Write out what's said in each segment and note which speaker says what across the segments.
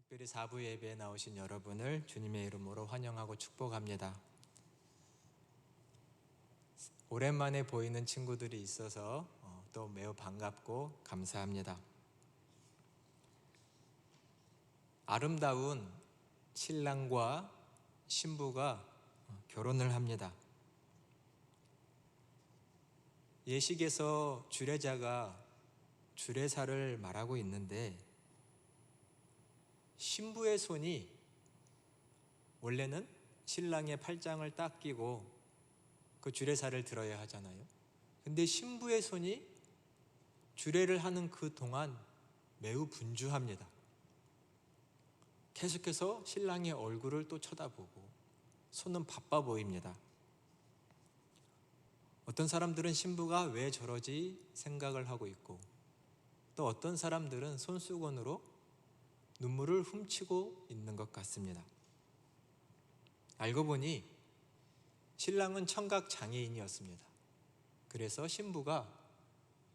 Speaker 1: 특별히 4부 예배에 나오신 여러분을 주님의 이름으로 환영하고 축복합니다. 오랜만에 보이는 친구들이 있어서 또 매우 반갑고 감사합니다. 아름다운 신랑과 신부가 결혼을 합니다. 예식에서 주례자가 주례사를 말하고 있는데 신부의 손이 원래는 신랑의 팔짱을 딱 끼고 그 주례사를 들어야 하잖아요. 근데 신부의 손이 주례를 하는 그 동안 매우 분주합니다. 계속해서 신랑의 얼굴을 또 쳐다보고 손은 바빠 보입니다. 어떤 사람들은 신부가 왜 저러지 생각을 하고 있고, 또 어떤 사람들은 손수건으로 눈물을 훔치고 있는 것 같습니다. 알고 보니 신랑은 청각 장애인이었습니다. 그래서 신부가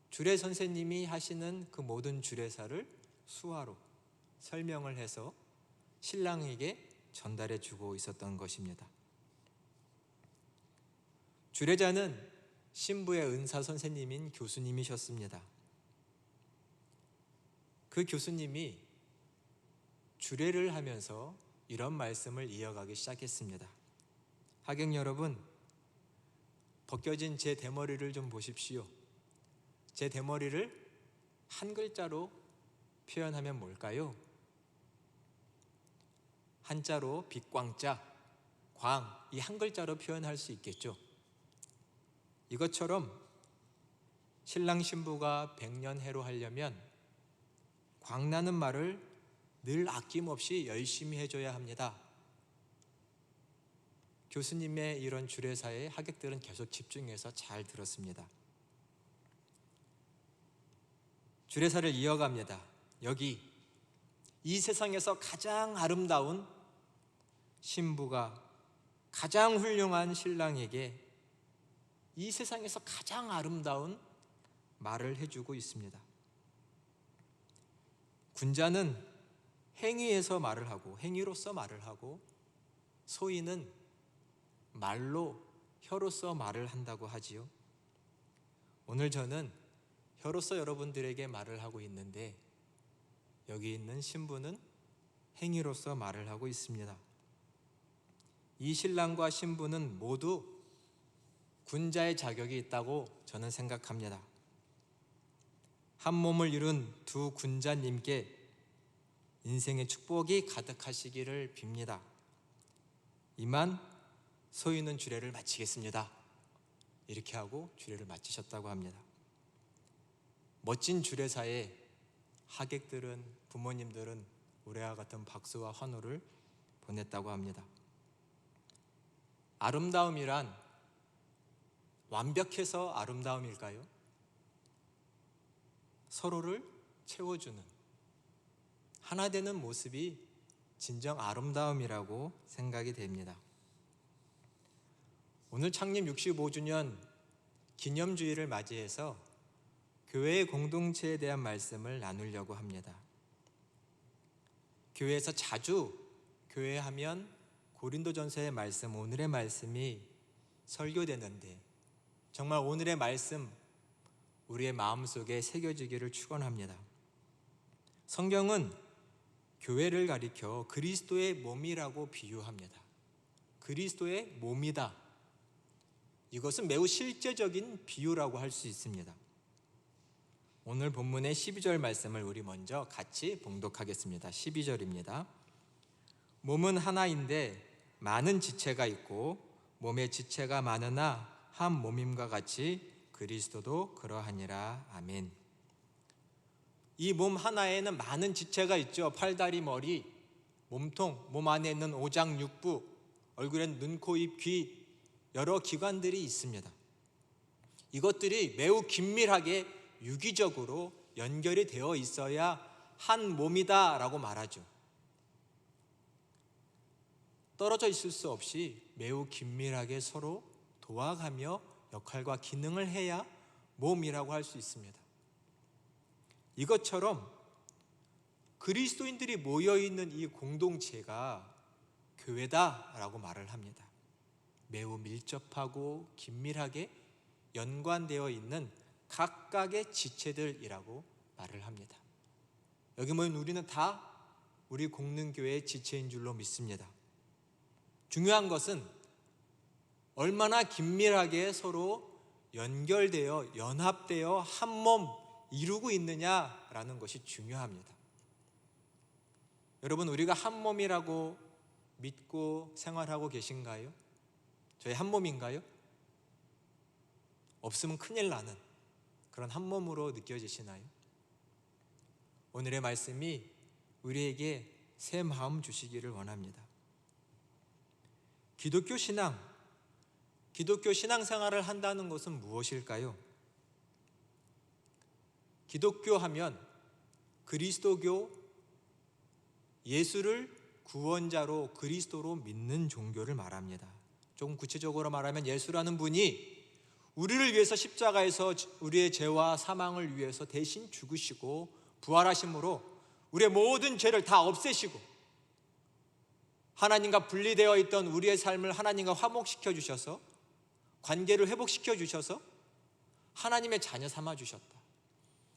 Speaker 1: 주례 선생님이 하시는 그 모든 주례사를 수화로 설명을 해서 신랑에게 전달해 주고 있었던 것입니다. 주례자는 신부의 은사 선생님인 교수님이셨습니다. 그 교수님이 주례를 하면서 이런 말씀을 이어가기 시작했습니다. 하객 여러분, 벗겨진 제 대머리를 좀 보십시오. 제 대머리를 한 글자로 표현하면 뭘까요? 한자로 빛광자, 광, 이 한 글자로 표현할 수 있겠죠. 이것처럼 신랑 신부가 백년해로 하려면 광나는 말을 늘 아낌없이 열심히 해줘야 합니다. 교수님의 이런 주례사에 하객들은 계속 집중해서 잘 들었습니다. 주례사를 이어갑니다. 여기 이 세상에서 가장 아름다운 신부가 가장 훌륭한 신랑에게 이 세상에서 가장 아름다운 말을 해주고 있습니다. 군자는 행위에서 말을 하고 행위로서 말을 하고, 소인은 말로 혀로서 말을 한다고 하지요. 오늘 저는 혀로서 여러분들에게 말을 하고 있는데, 여기 있는 신부는 행위로서 말을 하고 있습니다. 이 신랑과 신부는 모두 군자의 자격이 있다고 저는 생각합니다. 한 몸을 이룬 두 군자님께 인생의 축복이 가득하시기를 빕니다. 이만 소인은 주례를 마치겠습니다. 이렇게 하고 주례를 마치셨다고 합니다. 멋진 주례사에 하객들은, 부모님들은 우레와 같은 박수와 환호를 보냈다고 합니다. 아름다움이란 완벽해서 아름다움일까요? 서로를 채워주는, 하나 되는 모습이 진정 아름다움이라고 생각이 됩니다. 오늘 창립 65주년 기념주일을 맞이해서 교회의 공동체에 대한 말씀을 나누려고 합니다. 교회에서 자주 교회하면 고린도전서의 말씀, 오늘의 말씀이 설교되는데, 정말 오늘의 말씀 우리의 마음속에 새겨지기를 축원합니다. 성경은 교회를 가리켜 그리스도의 몸이라고 비유합니다. 그리스도의 몸이다. 이것은 매우 실제적인 비유라고 할 수 있습니다. 오늘 본문의 12절 말씀을 우리 먼저 같이 봉독하겠습니다. 12절입니다. 몸은 하나인데 많은 지체가 있고 몸의 지체가 많으나 한 몸임과 같이 그리스도도 그러하니라. 아멘. 이 몸 하나에는 많은 지체가 있죠. 팔, 다리, 머리, 몸통, 몸 안에 있는 오장육부, 얼굴엔 눈, 코, 입, 귀, 여러 기관들이 있습니다. 이것들이 매우 긴밀하게 유기적으로 연결이 되어 있어야 한 몸이다 라고 말하죠. 떨어져 있을 수 없이 매우 긴밀하게 서로 도와가며 역할과 기능을 해야 몸이라고 할 수 있습니다. 이것처럼 그리스도인들이 모여있는 이 공동체가 교회다라고 말을 합니다. 매우 밀접하고 긴밀하게 연관되어 있는 각각의 지체들이라고 말을 합니다. 여기 모인 우리는 다 우리 공능교회의 지체인 줄로 믿습니다. 중요한 것은 얼마나 긴밀하게 서로 연결되어 연합되어 한 몸 이루고 있느냐라는 것이 중요합니다. 여러분, 우리가 한 몸이라고 믿고 생활하고 계신가요? 저희 한 몸인가요? 없으면 큰일 나는 그런 한 몸으로 느껴지시나요? 오늘의 말씀이 우리에게 새 마음 주시기를 원합니다. 기독교 신앙생활을 한다는 것은 무엇일까요? 기독교 하면 그리스도교, 예수를 구원자로 그리스도로 믿는 종교를 말합니다. 조금 구체적으로 말하면 예수라는 분이 우리를 위해서 십자가에서 우리의 죄와 사망을 위해서 대신 죽으시고 부활하심으로 우리의 모든 죄를 다 없애시고 하나님과 분리되어 있던 우리의 삶을 하나님과 화목시켜 주셔서 관계를 회복시켜 주셔서 하나님의 자녀 삼아 주셨다.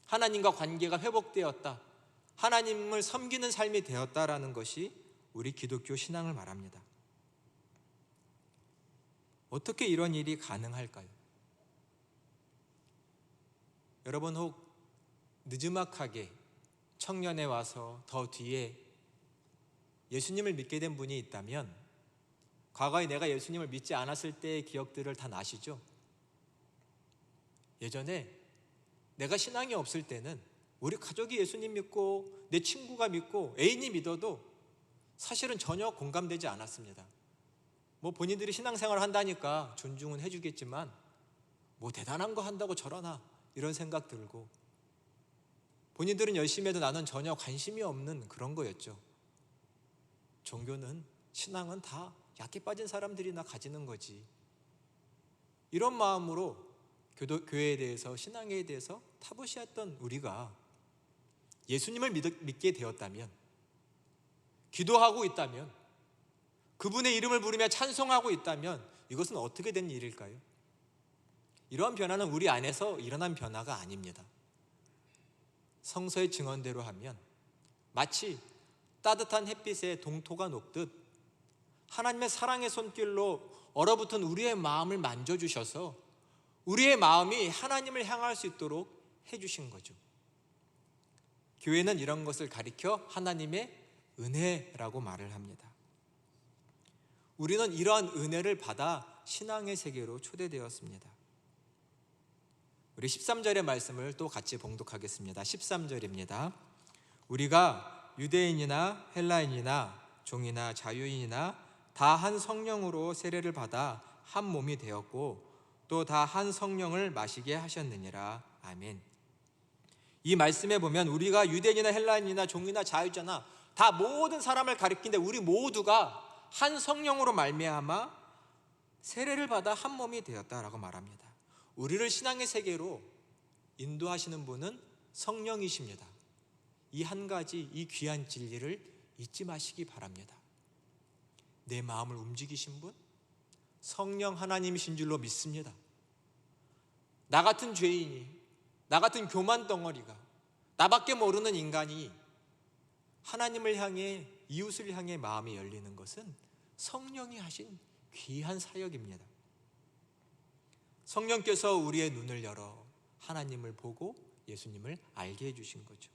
Speaker 1: 하나님과 관계가 회복되었다. 하나님을 섬기는 삶이 되었다라는 것이 우리 기독교 신앙을 말합니다. 어떻게 이런 일이 가능할까요? 여러분, 혹 늦지막하게 청년에 와서 더 뒤에 예수님을 믿게 된 분이 있다면 과거에 내가 예수님을 믿지 않았을 때의 기억들을 다 나시죠? 예전에 내가 신앙이 없을 때는 우리 가족이 예수님 믿고 내 친구가 믿고 애인이 믿어도 사실은 전혀 공감되지 않았습니다. 본인들이 신앙생활을 한다니까 존중은 해주겠지만 대단한 거 한다고 저러나 이런 생각 들고 본인들은 열심히 해도 나는 전혀 관심이 없는 그런 거였죠. 종교는, 신앙은 다 약해 빠진 사람들이나 가지는 거지. 이런 마음으로 교회에 대해서, 신앙에 대해서 타부시했던 우리가 예수님을 믿게 되었다면, 기도하고 있다면, 그분의 이름을 부르며 찬송하고 있다면 이것은 어떻게 된 일일까요? 이러한 변화는 우리 안에서 일어난 변화가 아닙니다. 성서의 증언대로 하면 마치 따뜻한 햇빛에 동토가 녹듯 하나님의 사랑의 손길로 얼어붙은 우리의 마음을 만져주셔서 우리의 마음이 하나님을 향할 수 있도록 해주신 거죠. 교회는 이런 것을 가리켜 하나님의 은혜라고 말을 합니다. 우리는 이러한 은혜를 받아 신앙의 세계로 초대되었습니다. 우리 13절의 말씀을 또 같이 봉독하겠습니다. 13절입니다. 우리가 유대인이나 헬라인이나 종이나 자유인이나 다 한 성령으로 세례를 받아 한 몸이 되었고 또 다 한 성령을 마시게 하셨느니라. 아멘. 이 말씀에 보면 우리가 유대인이나 헬라인이나 종이나 자유자나 다 모든 사람을 가리키는데 우리 모두가 한 성령으로 말미암아 세례를 받아 한 몸이 되었다라고 말합니다. 우리를 신앙의 세계로 인도하시는 분은 성령이십니다. 이 한 가지, 이 귀한 진리를 잊지 마시기 바랍니다. 내 마음을 움직이신 분 성령 하나님이신 줄로 믿습니다. 나 같은 죄인이, 나 같은 교만 덩어리가, 나밖에 모르는 인간이 하나님을 향해, 이웃을 향해 마음이 열리는 것은 성령이 하신 귀한 사역입니다. 성령께서 우리의 눈을 열어 하나님을 보고 예수님을 알게 해주신 거죠.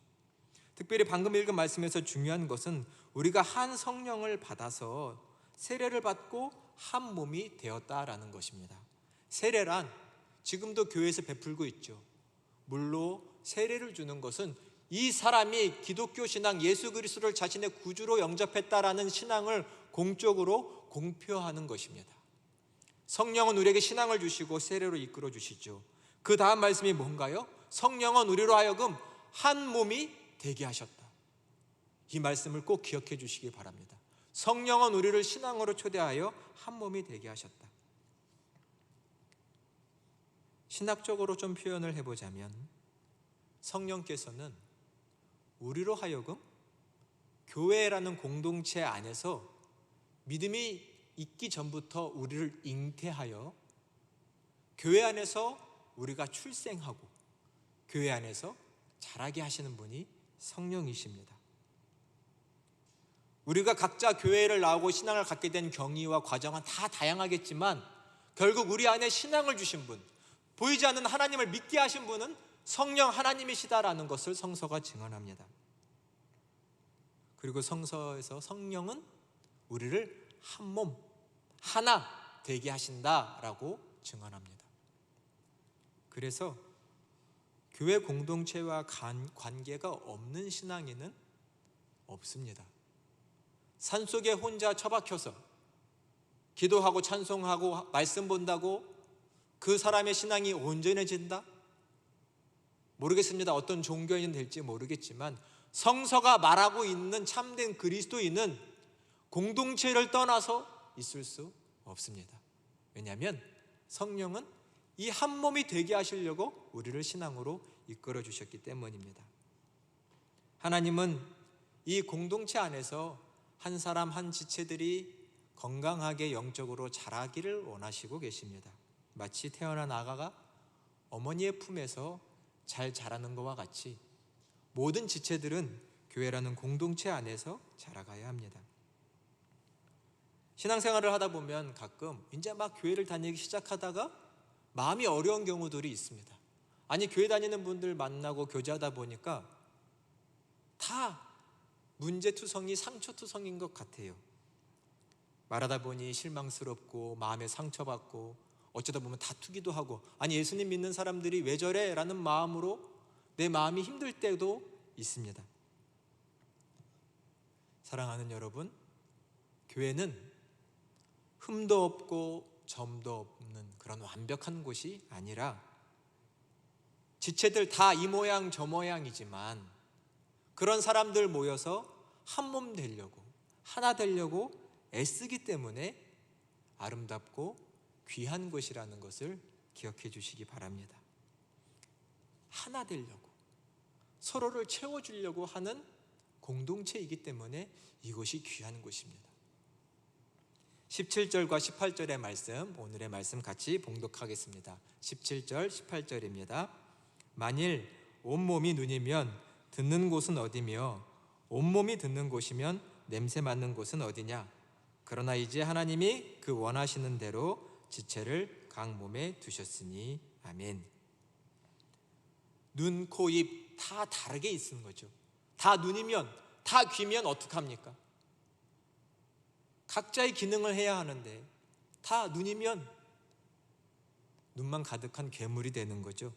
Speaker 1: 특별히 방금 읽은 말씀에서 중요한 것은 우리가 한 성령을 받아서 세례를 받고 한 몸이 되었다라는 것입니다. 세례란 지금도 교회에서 베풀고 있죠. 물로 세례를 주는 것은 이 사람이 기독교 신앙, 예수 그리스도를 자신의 구주로 영접했다라는 신앙을 공적으로 공표하는 것입니다. 성령은 우리에게 신앙을 주시고 세례로 이끌어 주시죠. 그 다음 말씀이 뭔가요? 성령은 우리로 하여금 한 몸이 되게 하셨다. 이 말씀을 꼭 기억해 주시기 바랍니다. 성령은 우리를 신앙으로 초대하여 한 몸이 되게 하셨다. 신학적으로 좀 표현을 해보자면 성령께서는 우리로 하여금 교회라는 공동체 안에서 믿음이 있기 전부터 우리를 잉태하여 교회 안에서 우리가 출생하고 교회 안에서 자라게 하시는 분이 성령이십니다. 우리가 각자 교회를 나오고 신앙을 갖게 된 경위와 과정은 다 다양하겠지만 결국 우리 안에 신앙을 주신 분, 보이지 않는 하나님을 믿게 하신 분은 성령 하나님이시다라는 것을 성서가 증언합니다. 그리고 성서에서 성령은 우리를 한 몸, 하나 되게 하신다라고 증언합니다. 그래서 교회 공동체와 관계가 없는 신앙인은 없습니다. 산속에 혼자 처박혀서 기도하고 찬송하고 말씀 본다고 그 사람의 신앙이 온전해진다? 모르겠습니다. 어떤 종교인이 될지 모르겠지만 성서가 말하고 있는 참된 그리스도인은 공동체를 떠나서 있을 수 없습니다. 왜냐하면 성령은 이 한 몸이 되게 하시려고 우리를 신앙으로 이끌어 주셨기 때문입니다. 하나님은 이 공동체 안에서 한 사람 한 지체들이 건강하게 영적으로 자라기를 원하시고 계십니다. 마치 태어난 아가가 어머니의 품에서 잘 자라는 것과 같이 모든 지체들은 교회라는 공동체 안에서 자라가야 합니다. 신앙생활을 하다 보면 가끔 이제 막 교회를 다니기 시작하다가 마음이 어려운 경우들이 있습니다. 아니, 교회 다니는 분들 만나고 교제하다 보니까 다 문제투성이 상처투성인 것 같아요. 말하다 보니 실망스럽고 마음에 상처받고 어쩌다 보면 다투기도 하고, 아니 예수님 믿는 사람들이 왜 저래? 라는 마음으로 내 마음이 힘들 때도 있습니다. 사랑하는 여러분, 교회는 흠도 없고 점도 없는 그런 완벽한 곳이 아니라 지체들 다 이 모양 저 모양이지만 그런 사람들 모여서 한 몸 되려고, 하나 되려고 애쓰기 때문에 아름답고 귀한 곳이라는 것을 기억해 주시기 바랍니다. 하나 되려고, 서로를 채워주려고 하는 공동체이기 때문에 이곳이 귀한 곳입니다. 17절과 18절의 말씀, 오늘의 말씀 같이 봉독하겠습니다. 17절, 18절입니다. 만일 온몸이 눈이면 듣는 곳은 어디며 온몸이 듣는 곳이면 냄새 맡는 곳은 어디냐? 그러나 이제 하나님이 그 원하시는 대로 지체를 각 몸에 두셨으니 아멘. 눈, 코, 입 다 다르게 있는 거죠. 다 눈이면, 다 귀면 어떡합니까? 각자의 기능을 해야 하는데 다 눈이면 눈만 가득한 괴물이 되는 거죠.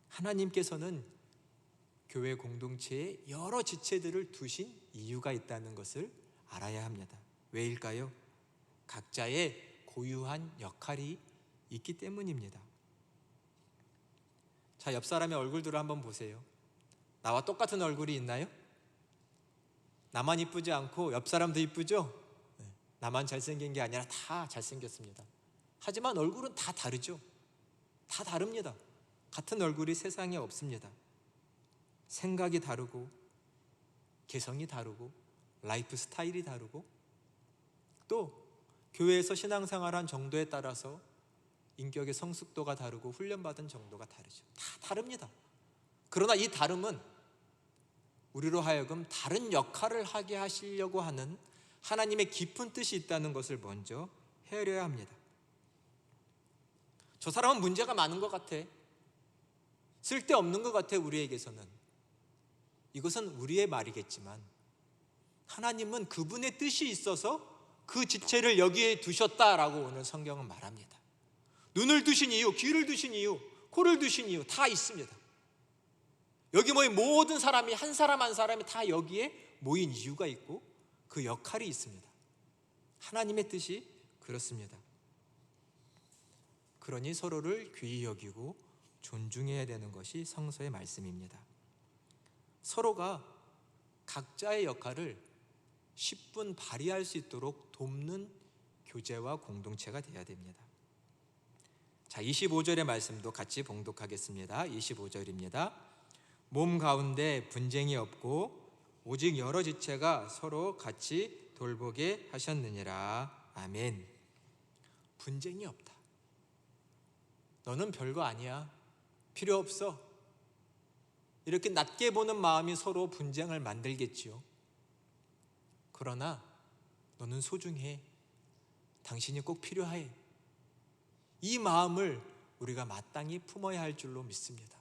Speaker 1: 하나님께서는 교회 공동체에 여러 지체들을 두신 이유가 있다는 것을 알아야 합니다. 왜일까요? 각자의 고유한 역할이 있기 때문입니다. 자, 옆 사람의 얼굴들을 한번 보세요. 나와 똑같은 얼굴이 있나요? 나만 이쁘지 않고 옆 사람도 이쁘죠? 나만 잘생긴 게 아니라 다 잘생겼습니다. 하지만 얼굴은 다 다르죠? 다 다릅니다. 같은 얼굴이 세상에 없습니다. 생각이 다르고 개성이 다르고 라이프 스타일이 다르고 또 교회에서 신앙생활한 정도에 따라서 인격의 성숙도가 다르고 훈련받은 정도가 다르죠. 다 다릅니다. 그러나 이 다름은 우리로 하여금 다른 역할을 하게 하시려고 하는 하나님의 깊은 뜻이 있다는 것을 먼저 헤아려야 합니다. 저 사람은 문제가 많은 것 같아, 쓸데없는 것 같아, 우리에게서는. 이것은 우리의 말이겠지만 하나님은 그분의 뜻이 있어서 그 지체를 여기에 두셨다라고 오늘 성경은 말합니다. 눈을 두신 이유, 귀를 두신 이유, 코를 두신 이유 다 있습니다. 여기 모인 모든 사람이 한 사람 한 사람이 다 여기에 모인 이유가 있고 그 역할이 있습니다. 하나님의 뜻이 그렇습니다. 그러니 서로를 귀히 여기고 존중해야 되는 것이 성서의 말씀입니다. 서로가 각자의 역할을 10분 발휘할 수 있도록 돕는 교제와 공동체가 되어야 됩니다. 자, 25절의 말씀도 같이 봉독하겠습니다. 25절입니다. 몸 가운데 분쟁이 없고 오직 여러 지체가 서로 같이 돌보게 하셨느니라. 아멘. 분쟁이 없다. 너는 별거 아니야. 필요 없어. 이렇게 낮게 보는 마음이 서로 분쟁을 만들겠지요. 그러나 너는 소중해. 당신이 꼭 필요해. 이 마음을 우리가 마땅히 품어야 할 줄로 믿습니다.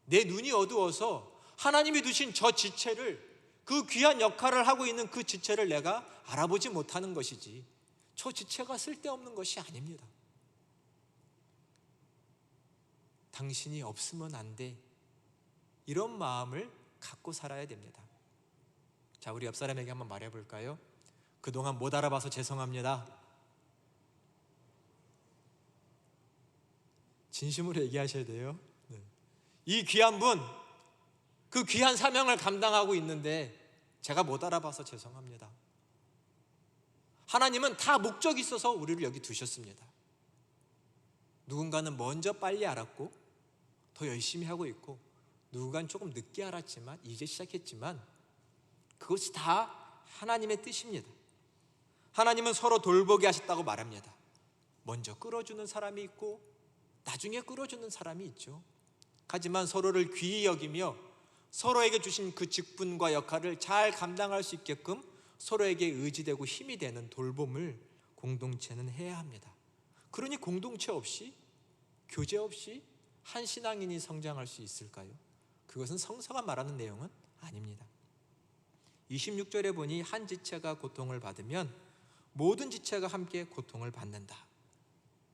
Speaker 1: 내 눈이 어두워서 하나님이 두신 저 지체를, 그 귀한 역할을 하고 있는 그 지체를 내가 알아보지 못하는 것이지, 저 지체가 쓸데없는 것이 아닙니다. 당신이 없으면 안 돼. 이런 마음을 갖고 살아야 됩니다. 자, 우리 옆 사람에게 한번 말해볼까요? 그동안 못 알아봐서 죄송합니다. 진심으로 얘기하셔야 돼요. 이 귀한 분, 그 귀한 사명을 감당하고 있는데 제가 못 알아봐서 죄송합니다. 하나님은 다 목적이 있어서 우리를 여기 두셨습니다. 누군가는 먼저 빨리 알았고 더 열심히 하고 있고, 누군가는 조금 늦게 알았지만 이제 시작했지만, 그것이 다 하나님의 뜻입니다. 하나님은 서로 돌보게 하셨다고 말합니다. 먼저 끌어주는 사람이 있고 나중에 끌어주는 사람이 있죠. 하지만 서로를 귀히 여기며 서로에게 주신 그 직분과 역할을 잘 감당할 수 있게끔 서로에게 의지되고 힘이 되는 돌봄을 공동체는 해야 합니다. 그러니 공동체 없이, 교제 없이 한 신앙인이 성장할 수 있을까요? 그것은 성서가 말하는 내용은 아닙니다. 26절에 보니 한 지체가 고통을 받으면 모든 지체가 함께 고통을 받는다.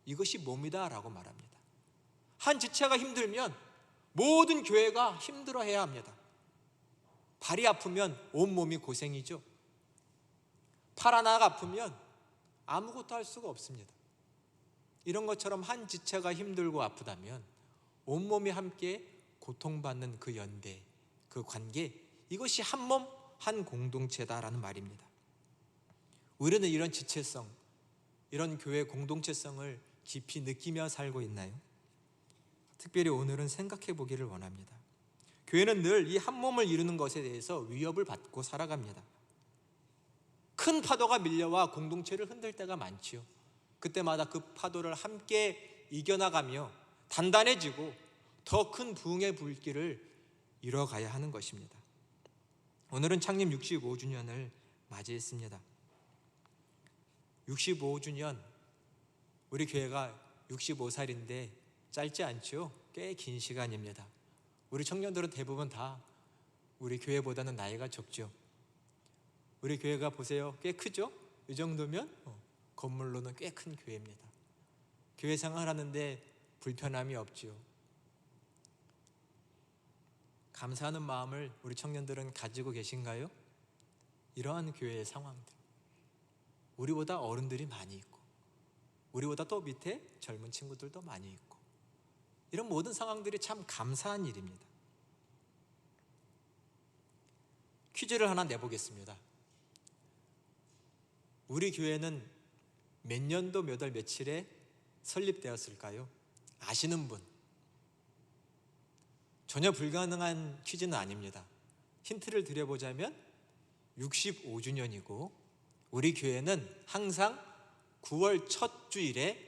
Speaker 1: 이것이 몸이다 라고 말합니다. 한 지체가 힘들면 모든 교회가 힘들어해야 합니다. 발이 아프면 온몸이 고생이죠. 팔 하나가 아프면 아무것도 할 수가 없습니다. 이런 것처럼 한 지체가 힘들고 아프다면 온몸이 함께 고통받는 그 연대, 그 관계, 이것이 한 몸, 한 공동체다라는 말입니다. 우리는 이런 지체성, 이런 교회 공동체성을 깊이 느끼며 살고 있나요? 특별히 오늘은 생각해 보기를 원합니다. 교회는 늘 이 한 몸을 이루는 것에 대해서 위협을 받고 살아갑니다. 큰 파도가 밀려와 공동체를 흔들 때가 많지요. 그때마다 그 파도를 함께 이겨나가며 단단해지고 더 큰 부흥의 불길을 이뤄가야 하는 것입니다. 오늘은 창립 65주년을 맞이했습니다. 65주년, 우리 교회가 65살인데 짧지 않죠? 꽤 긴 시간입니다. 우리 청년들은 대부분 다 우리 교회보다는 나이가 적죠. 우리 교회가 보세요, 꽤 크죠? 이 정도면 건물로는 꽤 큰 교회입니다. 교회 생활하는데 불편함이 없지요. 감사하는 마음을 우리 청년들은 가지고 계신가요? 이러한 교회의 상황들, 우리보다 어른들이 많이 있고 우리보다 또 밑에 젊은 친구들도 많이 있고, 이런 모든 상황들이 참 감사한 일입니다. 퀴즈를 하나 내보겠습니다. 우리 교회는 몇 년도 몇 월 며칠에 설립되었을까요? 아시는 분? 전혀 불가능한 퀴즈는 아닙니다. 힌트를 드려보자면 65주년이고 우리 교회는 항상 9월 첫 주일에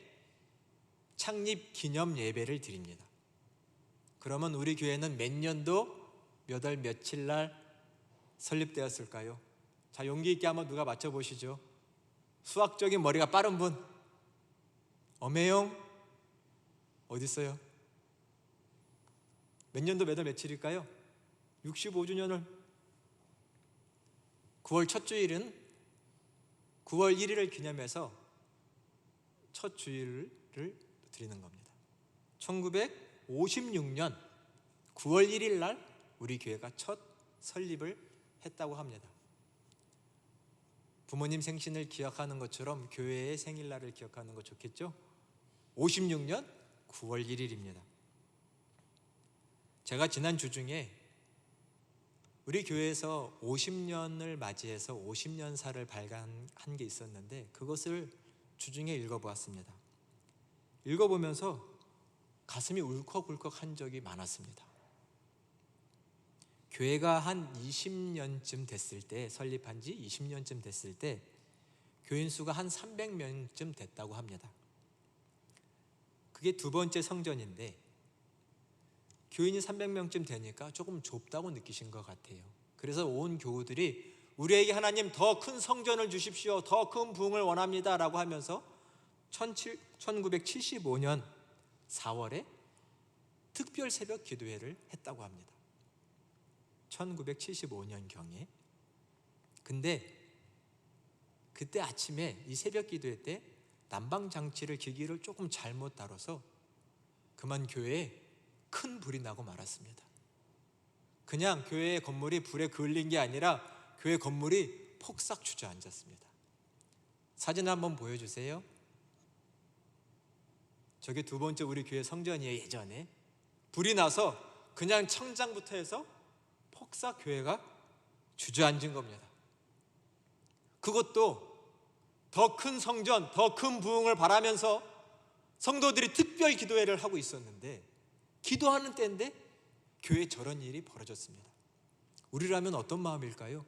Speaker 1: 창립 기념 예배를 드립니다. 그러면 우리 교회는 몇 년도 몇 월 며칠 날 설립되었을까요? 자, 용기 있게 한번 누가 맞춰보시죠. 수학적인 머리가 빠른 분. 엄혜영 어디 있어요? 몇 년도 몇 월 며칠일까요? 65주년을 9월 첫 주일은 9월 1일을 기념해서 첫 주일을 드리는 겁니다. 1956년 9월 1일 날 우리 교회가 첫 설립을 했다고 합니다. 부모님 생신을 기억하는 것처럼 교회의 생일날을 기억하는 거 좋겠죠? 56년 9월 1일입니다. 제가 지난 주 중에 우리 교회에서 50년을 맞이해서 50년사를 발간한 게 있었는데 그것을 주중에 읽어보았습니다. 읽어보면서 가슴이 울컥울컥한 적이 많았습니다. 교회가 한 20년쯤 됐을 때, 설립한 지 20년쯤 됐을 때 교인 수가 한 300명쯤 됐다고 합니다. 그게 두 번째 성전인데 교인이 300명쯤 되니까 조금 좁다고 느끼신 것 같아요. 그래서 온 교우들이 우리에게 하나님 더 큰 성전을 주십시오, 더 큰 부흥을 원합니다 라고 하면서 1975년 4월에 특별 새벽 기도회를 했다고 합니다. 1975년경에. 근데 그때 아침에 이 새벽 기도회 때 난방장치를 기기를 조금 잘못 다뤄서 그만 교회에 큰 불이 나고 말았습니다. 그냥 교회 건물이 불에 그을린 게 아니라 교회 건물이 폭삭 주저앉았습니다. 사진 한번 보여주세요. 저게 두 번째 우리 교회 성전이에요. 예전에 불이 나서 그냥 천장부터 해서 폭삭 교회가 주저앉은 겁니다. 그것도 더 큰 성전, 더 큰 부흥을 바라면서 성도들이 특별 기도회를 하고 있었는데, 기도하는 때인데 교회에 저런 일이 벌어졌습니다. 우리라면 어떤 마음일까요?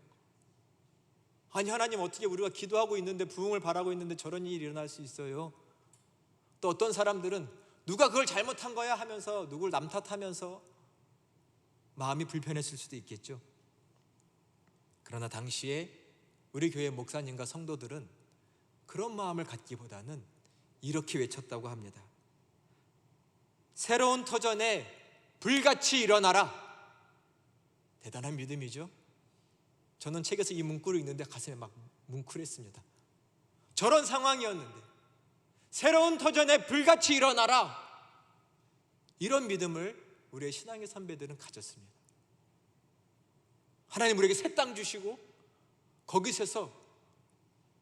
Speaker 1: 아니 하나님, 어떻게 우리가 기도하고 있는데, 부흥을 바라고 있는데 저런 일이 일어날 수 있어요? 또 어떤 사람들은 누가 그걸 잘못한 거야 하면서 누굴 남탓하면서 마음이 불편했을 수도 있겠죠. 그러나 당시에 우리 교회 목사님과 성도들은 그런 마음을 갖기보다는 이렇게 외쳤다고 합니다. 새로운 터전에 불같이 일어나라. 대단한 믿음이죠. 저는 책에서 이 문구를 읽는데 가슴에 막 뭉클했습니다. 저런 상황이었는데 새로운 터전에 불같이 일어나라, 이런 믿음을 우리의 신앙의 선배들은 가졌습니다. 하나님 우리에게 새 땅 주시고 거기서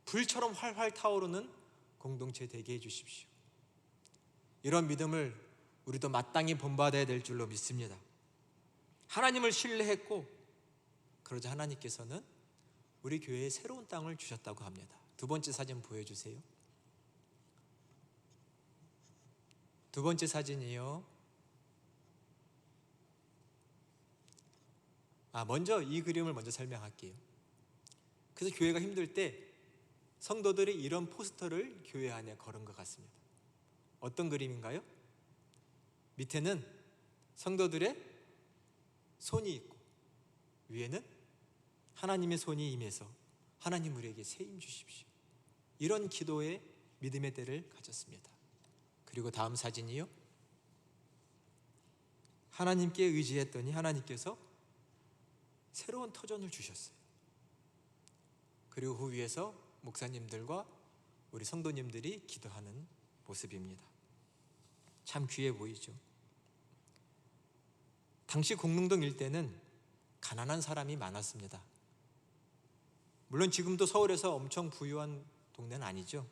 Speaker 1: 불처럼 활활 타오르는 공동체 되게 해주십시오. 이런 믿음을 우리도 마땅히 본받아야 될 줄로 믿습니다. 하나님을 신뢰했고, 그러자 하나님께서는 우리 교회에 새로운 땅을 주셨다고 합니다. 두 번째 사진 보여주세요. 두 번째 사진이요. 먼저 이 그림을 먼저 설명할게요. 그래서 교회가 힘들 때 성도들이 이런 포스터를 교회 안에 걸은 것 같습니다. 어떤 그림인가요? 밑에는 성도들의 손이 있고 위에는 하나님의 손이 임해서 하나님 우리에게 새 힘 주십시오, 이런 기도의 믿음의 때를 가졌습니다. 그리고 다음 사진이요. 하나님께 의지했더니 하나님께서 새로운 터전을 주셨어요. 그리고 그 위에서 목사님들과 우리 성도님들이 기도하는 모습입니다. 참 귀해 보이죠. 당시 공릉동 일대는 가난한 사람이 많았습니다. 물론 지금도 서울에서 엄청 부유한 동네는 아니죠.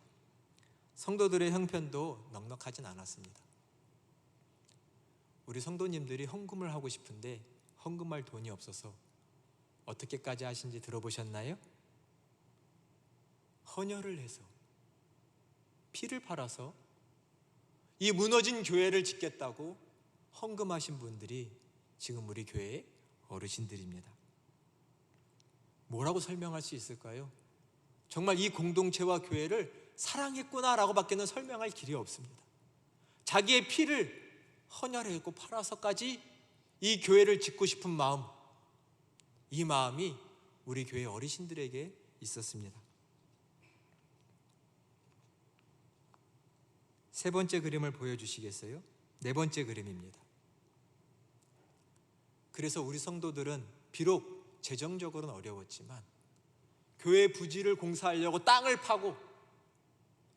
Speaker 1: 성도들의 형편도 넉넉하진 않았습니다. 우리 성도님들이 헌금을 하고 싶은데 헌금할 돈이 없어서 어떻게까지 하신지 들어보셨나요? 헌혈을 해서, 피를 팔아서 이 무너진 교회를 짓겠다고 헌금하신 분들이 지금 우리 교회의 어르신들입니다. 뭐라고 설명할 수 있을까요? 정말 이 공동체와 교회를 사랑했구나라고 밖에는 설명할 길이 없습니다. 자기의 피를 헌혈했고 팔아서까지 이 교회를 짓고 싶은 마음, 이 마음이 우리 교회 어르신들에게 있었습니다. 세 번째 그림을 보여주시겠어요? 네 번째 그림입니다. 그래서 우리 성도들은 비록 재정적으로는 어려웠지만 교회 부지를 공사하려고 땅을 파고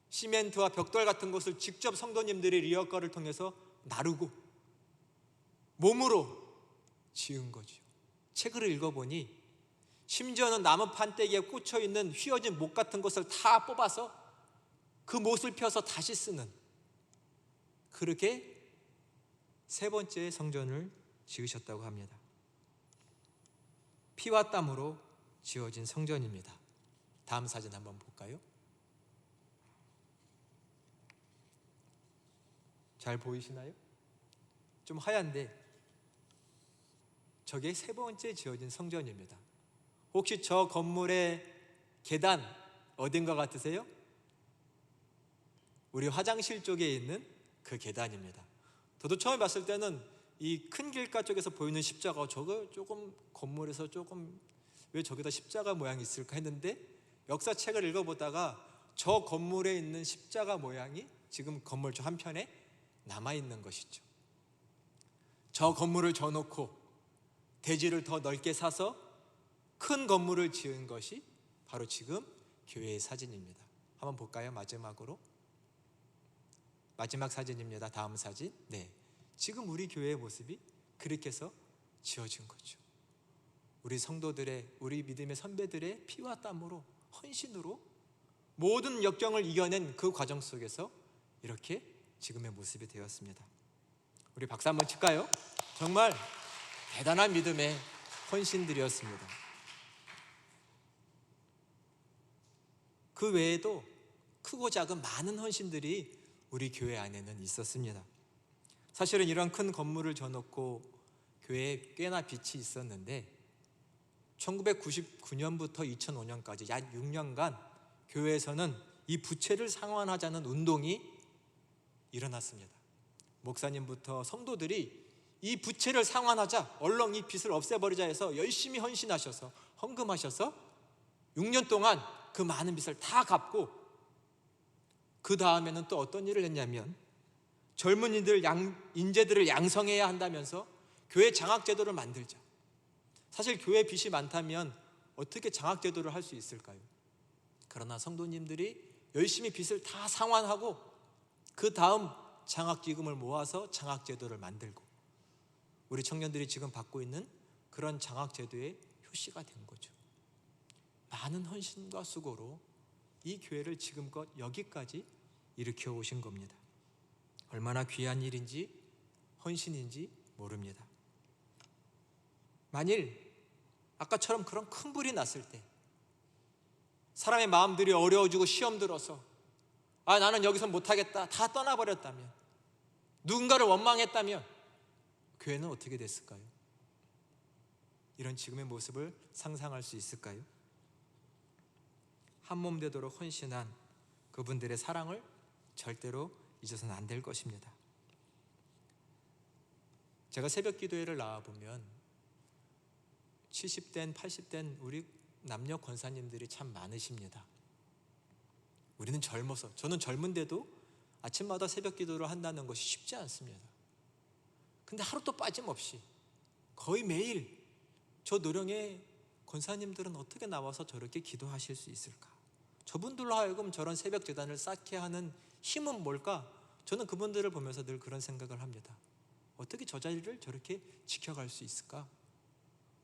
Speaker 1: 시멘트와 벽돌 같은 것을 직접 성도님들이 리어커를 통해서 나르고 몸으로 지은 거죠. 책을 읽어보니 심지어는 나무 판때기에 꽂혀있는 휘어진 목 같은 것을 다 뽑아서 그 못을 펴서 다시 쓰는, 그렇게 세 번째 성전을 지으셨다고 합니다. 피와 땀으로 지어진 성전입니다. 다음 사진 한번 볼까요? 잘 보이시나요? 좀 하얀데 저게 세 번째 지어진 성전입니다. 혹시 저 건물의 계단 어딘 것 같으세요? 우리 화장실 쪽에 있는 그 계단입니다. 저도 처음에 봤을 때는 이 큰 길가 쪽에서 보이는 십자가, 저거 조금 건물에서 조금 왜 저기다 십자가 모양이 있을까 했는데, 역사책을 읽어보다가 저 건물에 있는 십자가 모양이 지금 건물 저 한편에 남아있는 것이죠. 저 건물을 져놓고 대지를 더 넓게 사서 큰 건물을 지은 것이 바로 지금 교회의 사진입니다. 한번 볼까요? 마지막 사진입니다. 다음 사진. 네, 지금 우리 교회의 모습이 그렇게 해서 지어진 거죠. 우리 성도들의, 우리 믿음의 선배들의 피와 땀으로, 헌신으로 모든 역경을 이겨낸 그 과정 속에서 이렇게 지금의 모습이 되었습니다. 우리 박수 한번 칠까요? 정말 대단한 믿음의 헌신들이었습니다. 그 외에도 크고 작은 많은 헌신들이 우리 교회 안에는 있었습니다. 사실은 이런 큰 건물을 져놓고 교회에 꽤나 빛이 있었는데 1999년부터 2005년까지 약 6년간 교회에서는 이 부채를 상환하자는 운동이 일어났습니다. 목사님부터 성도들이 이 부채를 상환하자, 얼렁 이 빚을 없애버리자 해서 열심히 헌신하셔서 헌금하셔서 6년 동안 그 많은 빚을 다 갚고, 그 다음에는 또 어떤 일을 했냐면 젊은이들, 인재들을 양성해야 한다면서 교회 장학제도를 만들자. 사실 교회 빚이 많다면 어떻게 장학제도를 할 수 있을까요? 그러나 성도님들이 열심히 빚을 다 상환하고 그 다음 장학기금을 모아서 장학제도를 만들고, 우리 청년들이 지금 받고 있는 그런 장학제도의 효시가 된 거죠. 많은 헌신과 수고로 이 교회를 지금껏 여기까지 일으켜 오신 겁니다. 얼마나 귀한 일인지, 헌신인지 모릅니다. 만일 아까처럼 그런 큰 불이 났을 때 사람의 마음들이 어려워지고 시험 들어서 나는 여기서 못하겠다 다 떠나버렸다면, 누군가를 원망했다면 교회는 어떻게 됐을까요? 이런 지금의 모습을 상상할 수 있을까요? 한몸 되도록 헌신한 그분들의 사랑을 절대로 잊어서는 안 될 것입니다. 제가 새벽 기도회를 나와보면 70대, 80대 우리 남녀 권사님들이 참 많으십니다. 우리는 젊어서, 저는 젊은데도 아침마다 새벽 기도를 한다는 것이 쉽지 않습니다. 근데 하루도 빠짐없이 거의 매일 저 노령의 권사님들은 어떻게 나와서 저렇게 기도하실 수 있을까? 저분들로 하여금 저런 새벽 제단을 쌓게 하는 힘은 뭘까? 저는 그분들을 보면서 늘 그런 생각을 합니다. 어떻게 저 자리를 저렇게 지켜갈 수 있을까?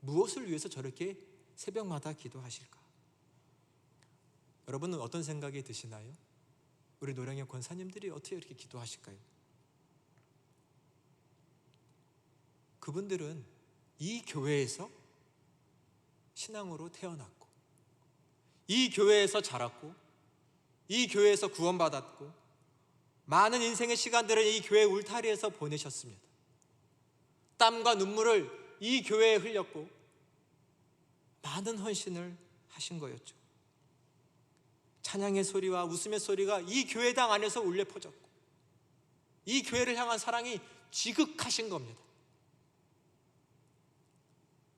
Speaker 1: 무엇을 위해서 저렇게 새벽마다 기도하실까? 여러분은 어떤 생각이 드시나요? 우리 노량의 권사님들이 어떻게 이렇게 기도하실까요? 그분들은 이 교회에서 신앙으로 태어났고, 이 교회에서 자랐고, 이 교회에서 구원받았고, 많은 인생의 시간들을 이 교회 울타리에서 보내셨습니다. 땀과 눈물을 이 교회에 흘렸고 많은 헌신을 하신 거였죠. 찬양의 소리와 웃음의 소리가 이 교회당 안에서 울려 퍼졌고, 이 교회를 향한 사랑이 지극하신 겁니다.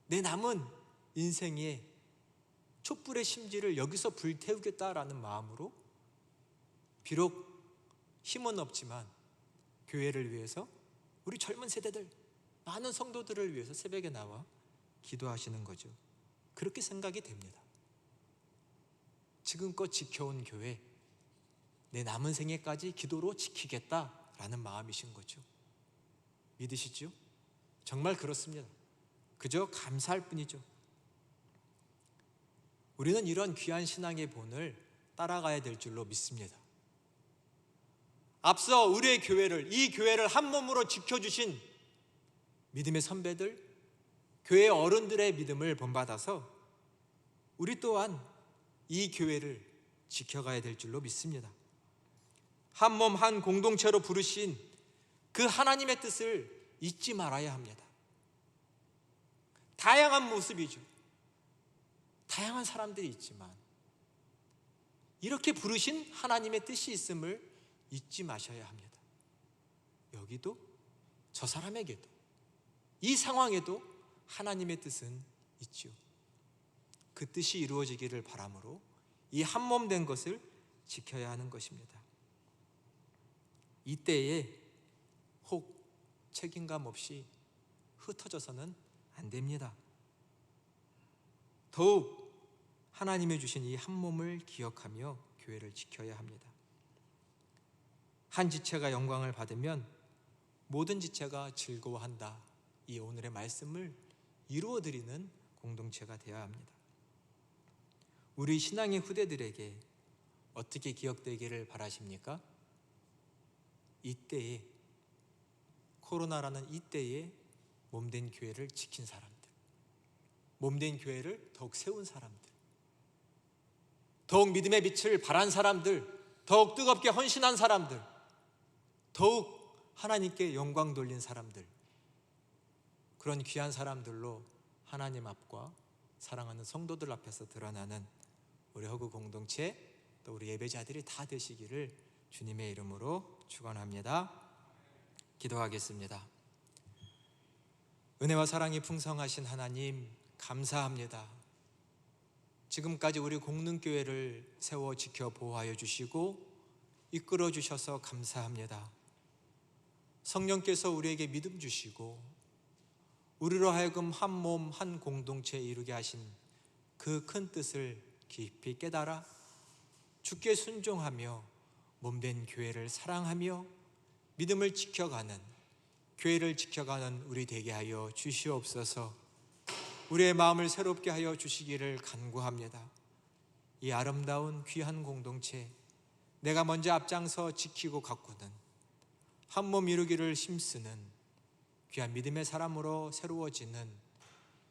Speaker 1: 내 남은 인생의 촛불의 심지를 여기서 불태우겠다라는 마음으로 비록 힘은 없지만 교회를 위해서, 우리 젊은 세대들, 많은 성도들을 위해서 새벽에 나와 기도하시는 거죠. 그렇게 생각이 됩니다. 지금껏 지켜온 교회, 내 남은 생애까지 기도로 지키겠다라는 마음이신 거죠. 믿으시죠? 정말 그렇습니다. 그저 감사할 뿐이죠. 우리는 이런 귀한 신앙의 본을 따라가야 될 줄로 믿습니다. 앞서 우리의 교회를, 이 교회를 한 몸으로 지켜주신 믿음의 선배들, 교회 어른들의 믿음을 본받아서 우리 또한 이 교회를 지켜가야 될 줄로 믿습니다. 한 몸 한 공동체로 부르신 그 하나님의 뜻을 잊지 말아야 합니다. 다양한 모습이죠. 다양한 사람들이 있지만 이렇게 부르신 하나님의 뜻이 있음을 잊지 마셔야 합니다. 여기도 저 사람에게도 이 상황에도 하나님의 뜻은 있죠. 그 뜻이 이루어지기를 바람으로 이 한몸 된 것을 지켜야 하는 것입니다. 이때에 혹 책임감 없이 흩어져서는 안 됩니다. 더욱 하나님이 주신 이 한몸을 기억하며 교회를 지켜야 합니다. 한 지체가 영광을 받으면 모든 지체가 즐거워한다. 이 오늘의 말씀을 이루어드리는 공동체가 되어야 합니다. 우리 신앙의 후대들에게 어떻게 기억되기를 바라십니까? 이때에, 코로나라는 이때에 몸된 교회를 지킨 사람들, 몸된 교회를 더욱 세운 사람들, 더욱 믿음의 빛을 발한 사람들, 더욱 뜨겁게 헌신한 사람들, 더욱 하나님께 영광 돌린 사람들, 그런 귀한 사람들로 하나님 앞과 사랑하는 성도들 앞에서 드러나는 우리 허구 공동체, 또 우리 예배자들이 다 되시기를 주님의 이름으로 축원합니다. 기도하겠습니다. 은혜와 사랑이 풍성하신 하나님, 감사합니다. 지금까지 우리 공릉교회를 세워 지켜 보호하여 주시고 이끌어 주셔서 감사합니다. 성령께서 우리에게 믿음 주시고 우리로 하여금 한 몸 한 공동체 이루게 하신 그 큰 뜻을 깊이 깨달아 주께 순종하며 몸된 교회를 사랑하며 믿음을 지켜가는, 교회를 지켜가는 우리 되게 하여 주시옵소서. 우리의 마음을 새롭게 하여 주시기를 간구합니다. 이 아름다운 귀한 공동체, 내가 먼저 앞장서 지키고 가꾸는, 한 몸 이루기를 힘쓰는 귀한 믿음의 사람으로 새로워지는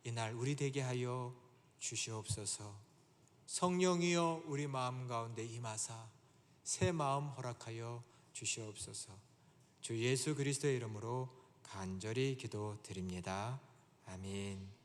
Speaker 1: 이날 우리 되게 하여 주시옵소서. 성령이여 우리 마음 가운데 임하사 새 마음 허락하여 주시옵소서. 주 예수 그리스도의 이름으로 간절히 기도드립니다. 아멘.